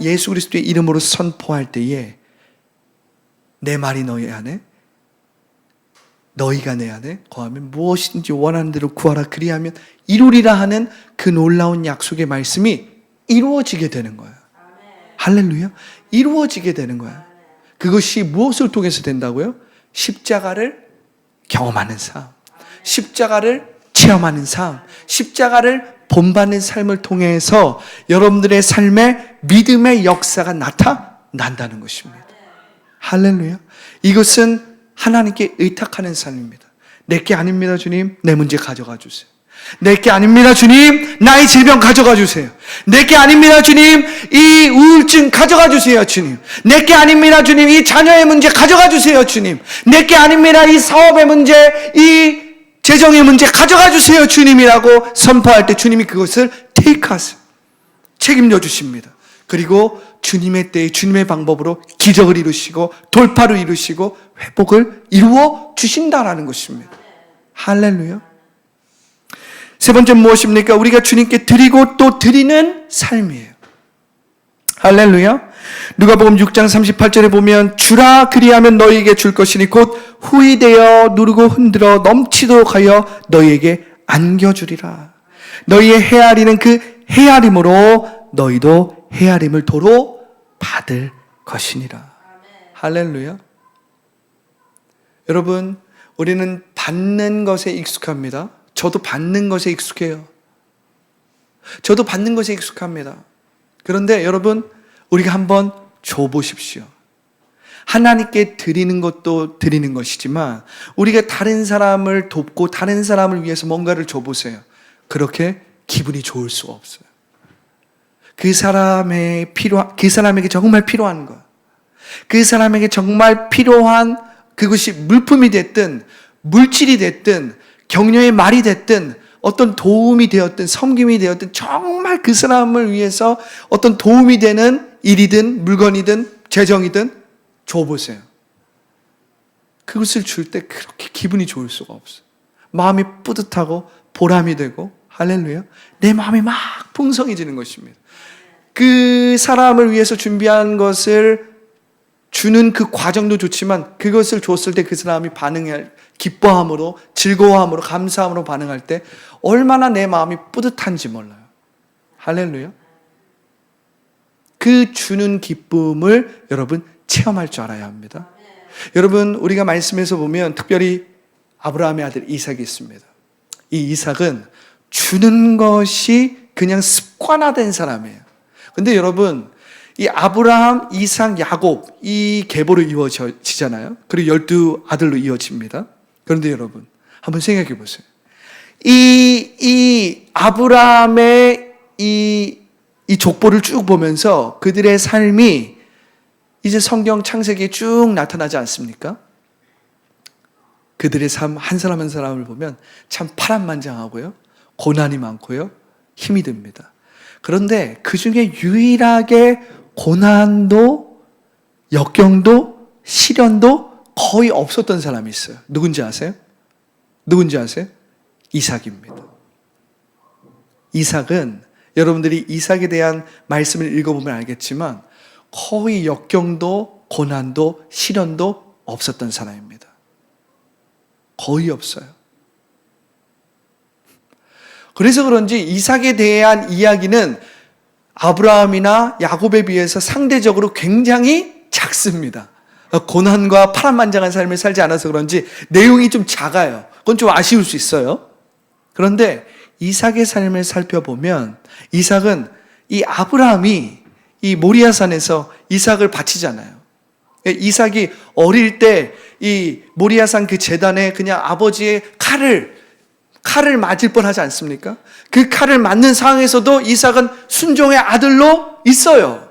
예수 그리스도의 이름으로 선포할 때에 내 말이 너희 안에, 너희가 내 안에 거하면 무엇이든지 원하는 대로 구하라 그리하면 이루리라 하는 그 놀라운 약속의 말씀이 이루어지게 되는 거예요. 할렐루야. 이루어지게 되는 거예요. 그것이 무엇을 통해서 된다고요? 십자가를 경험하는 삶, 십자가를 체험하는 삶, 십자가를 본받는 삶을 통해서 여러분들의 삶에 믿음의 역사가 나타난다는 것입니다. 할렐루야. 이것은 하나님께 의탁하는 삶입니다. 내게 아닙니다 주님, 내 문제 가져가 주세요. 내게 아닙니다 주님, 나의 질병 가져가 주세요. 내게 아닙니다 주님, 이 우울증 가져가 주세요 주님. 내게 아닙니다 주님, 이 자녀의 문제 가져가 주세요 주님. 내게 아닙니다, 이 사업의 문제, 이 재정의 문제 가져가 주세요 주님이라고 선포할 때 주님이 그것을 테이크하세요. 책임져 주십니다. 그리고 주님의 때에 주님의 방법으로 기적을 이루시고 돌파를 이루시고 회복을 이루어 주신다라는 것입니다. 할렐루야. 세 번째 무엇입니까? 우리가 주님께 드리고 또 드리는 삶이에요. 할렐루야. 누가복음 6장 38절에 보면 주라 그리하면 너희에게 줄 것이니 곧 후히되어 누르고 흔들어 넘치도록 하여 너희에게 안겨주리라. 너희의 헤아리는 그 헤아림으로 너희도 헤아림을 도로 받을 것이니라. 할렐루야. 여러분, 우리는 받는 것에 익숙합니다. 저도 받는 것에 익숙해요. 저도 받는 것에 익숙합니다. 그런데 여러분, 우리가 한번 줘보십시오. 하나님께 드리는 것도 드리는 것이지만 우리가 다른 사람을 돕고 다른 사람을 위해서 뭔가를 줘보세요. 그렇게 기분이 좋을 수가 없어요. 그 사람에게 정말 필요한 것, 그 사람에게 정말 필요한 그것이 물품이 됐든 물질이 됐든 격려의 말이 됐든 어떤 도움이 되었든 섬김이 되었든 정말 그 사람을 위해서 어떤 도움이 되는 일이든 물건이든 재정이든 줘보세요. 그것을 줄 때 그렇게 기분이 좋을 수가 없어요. 마음이 뿌듯하고 보람이 되고 할렐루야. 내 마음이 막 풍성해지는 것입니다. 그 사람을 위해서 준비한 것을 주는 그 과정도 좋지만 그것을 줬을 때 그 사람이 반응할 기뻐함으로 즐거워함으로 감사함으로 반응할 때 얼마나 내 마음이 뿌듯한지 몰라요. 할렐루야. 그 주는 기쁨을 여러분 체험할 줄 알아야 합니다. 여러분, 우리가 말씀에서 보면 특별히 아브라함의 아들 이삭이 있습니다. 이 이삭은 주는 것이 그냥 습관화된 사람이에요. 근데 여러분, 이 아브라함, 이삭, 야곱 이 계보로 이어지잖아요. 그리고 12아들로 이어집니다. 그런데 여러분, 한번 생각해 보세요. 이 아브라함의 이 족보를 쭉 보면서 그들의 삶이 이제 성경 창세기에 쭉 나타나지 않습니까? 그들의 삶 한 사람 한 사람을 보면 참 파란만장하고요, 고난이 많고요, 힘이 듭니다. 그런데 그 중에 유일하게 고난도 역경도 시련도 거의 없었던 사람이 있어요. 누군지 아세요? 누군지 아세요? 이삭입니다. 이삭은 여러분들이 이삭에 대한 말씀을 읽어보면 알겠지만 거의 역경도 고난도 시련도 없었던 사람입니다. 거의 없어요. 그래서 그런지 이삭에 대한 이야기는 아브라함이나 야곱에 비해서 상대적으로 굉장히 작습니다. 고난과 파란만장한 삶을 살지 않아서 그런지 내용이 좀 작아요. 그건 좀 아쉬울 수 있어요. 그런데 이삭의 삶을 살펴보면 이삭은 이 아브라함이 이 모리아산에서 이삭을 바치잖아요. 이삭이 어릴 때 이 모리아산 그 제단에 그냥 아버지의 칼을 맞을 뻔하지 않습니까? 그 칼을 맞는 상황에서도 이삭은 순종의 아들로 있어요.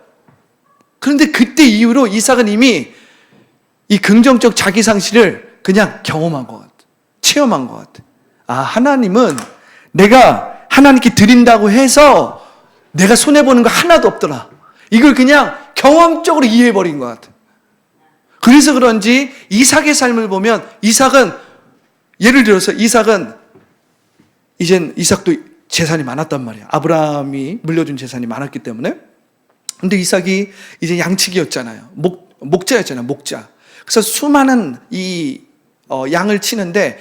그런데 그때 이후로 이삭은 이미 이 긍정적 자기상실을 그냥 경험한 것 같아. 체험한 것 같아. 아, 하나님은 내가 하나님께 드린다고 해서 내가 손해보는 거 하나도 없더라. 이걸 그냥 경험적으로 이해해버린 것 같아. 그래서 그런지 이삭의 삶을 보면 예를 들어서 이삭은 이젠 이삭도 재산이 많았단 말이야. 아브라함이 물려준 재산이 많았기 때문에. 근데 이삭이 이제 양치기였잖아요. 목자였잖아요. 목자. 그래서 수많은 양을 치는데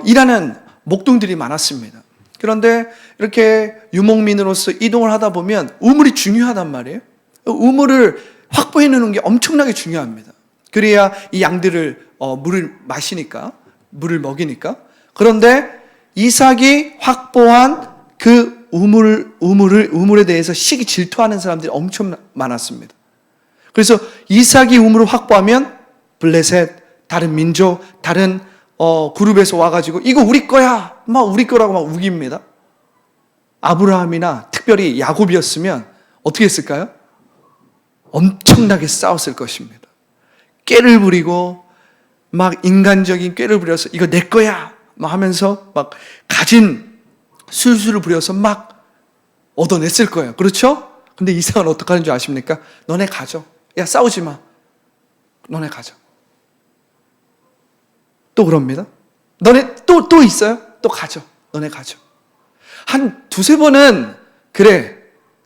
일하는 목동들이 많았습니다. 그런데 이렇게 유목민으로서 이동을 하다 보면 우물이 중요하단 말이에요. 우물을 확보해 놓는 게 엄청나게 중요합니다. 그래야 이 양들을 물을 마시니까, 물을 먹이니까. 그런데 이삭이 확보한 그 우물에 대해서 시기 질투하는 사람들이 엄청 많았습니다. 그래서 이삭이 우물을 확보하면 블레셋, 다른 민족, 다른 그룹에서 와가지고 이거 우리 거야, 막 우리 거라고 막 우깁니다. 아브라함이나 특별히 야곱이었으면 어떻게 했을까요? 엄청나게 싸웠을 것입니다. 꾀를 부리고 막 인간적인 꾀를 부려서 이거 내 거야 막 하면서 막 가진 술수를 부려서 막 얻어냈을 거예요. 그렇죠? 근데 이삭은 어떻게 하는 줄 아십니까? 너네 가져. 야, 싸우지 마. 너네 가져. 또 그럽니다. 너네 또 있어요? 또 가져. 너네 가져. 한 두세 번은 그래.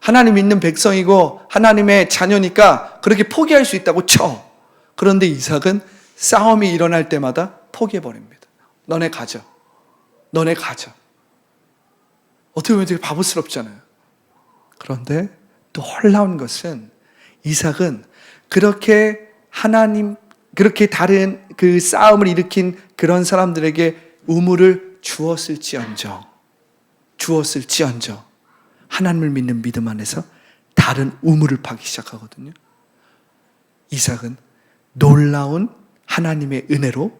하나님 믿는 백성이고 하나님의 자녀니까 그렇게 포기할 수 있다고 쳐. 그런데 이삭은 싸움이 일어날 때마다 포기해버립니다. 너네 가져. 너네 가져. 어떻게 보면 되게 바보스럽잖아요. 그런데 또 놀라운 것은 이삭은 그렇게 다른 그 싸움을 일으킨 그런 사람들에게 우물을 주었을지언정 하나님을 믿는 믿음 안에서 다른 우물을 파기 시작하거든요. 이삭은 놀라운 하나님의 은혜로,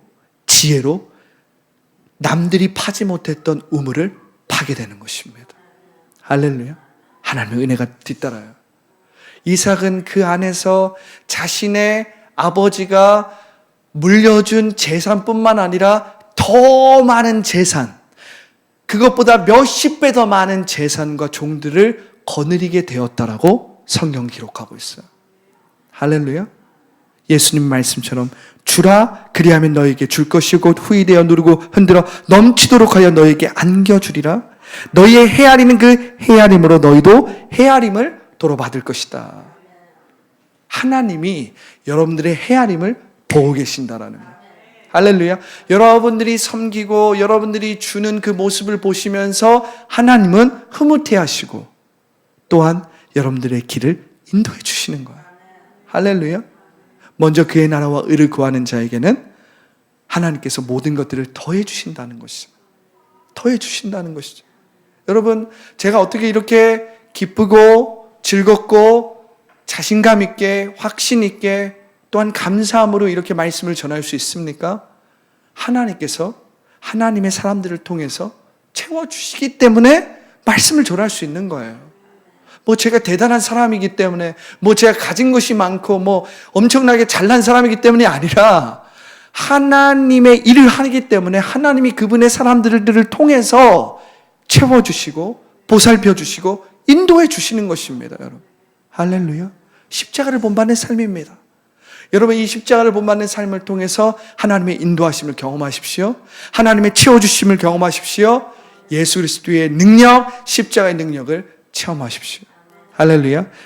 지혜로 남들이 파지 못했던 우물을 파게 되는 것입니다. 할렐루야. 하나님의 은혜가 뒤따라요. 이삭은 그 안에서 자신의 아버지가 물려준 재산뿐만 아니라 더 많은 재산, 그것보다 몇십 배 더 많은 재산과 종들을 거느리게 되었다라고 성경 기록하고 있어요. 할렐루야. 예수님 말씀처럼 주라 그리하면 너에게 줄 것이고 후이되어 누르고 흔들어 넘치도록 하여 너에게 안겨주리라. 너희의 헤아리는 그 헤아림으로 너희도 헤아림을 도로 받을 것이다. 하나님이 여러분들의 헤아림을 보고 계신다라는 거예요. 할렐루야. 여러분들이 섬기고 여러분들이 주는 그 모습을 보시면서 하나님은 흐뭇해하시고 또한 여러분들의 길을 인도해 주시는 거예요. 할렐루야. 먼저 그의 나라와 의를 구하는 자에게는 하나님께서 모든 것들을 더해 주신다는 것이죠. 더해 주신다는 것이죠. 여러분, 제가 어떻게 이렇게 기쁘고 즐겁고 자신감 있게 확신 있게 또한 감사함으로 이렇게 말씀을 전할 수 있습니까? 하나님께서 하나님의 사람들을 통해서 채워주시기 때문에 말씀을 전할 수 있는 거예요. 제가 대단한 사람이기 때문에 제가 가진 것이 많고 엄청나게 잘난 사람이기 때문이 아니라 하나님의 일을 하기 때문에 하나님이 그분의 사람들을 통해서 채워주시고 보살펴주시고 인도해 주시는 것입니다. 여러분, 할렐루야. 십자가를 본받는 삶입니다. 여러분, 이 십자가를 본받는 삶을 통해서 하나님의 인도하심을 경험하십시오. 하나님의 채워주심을 경험하십시오. 예수 그리스도의 능력, 십자가의 능력을 체험하십시오. 할렐루야.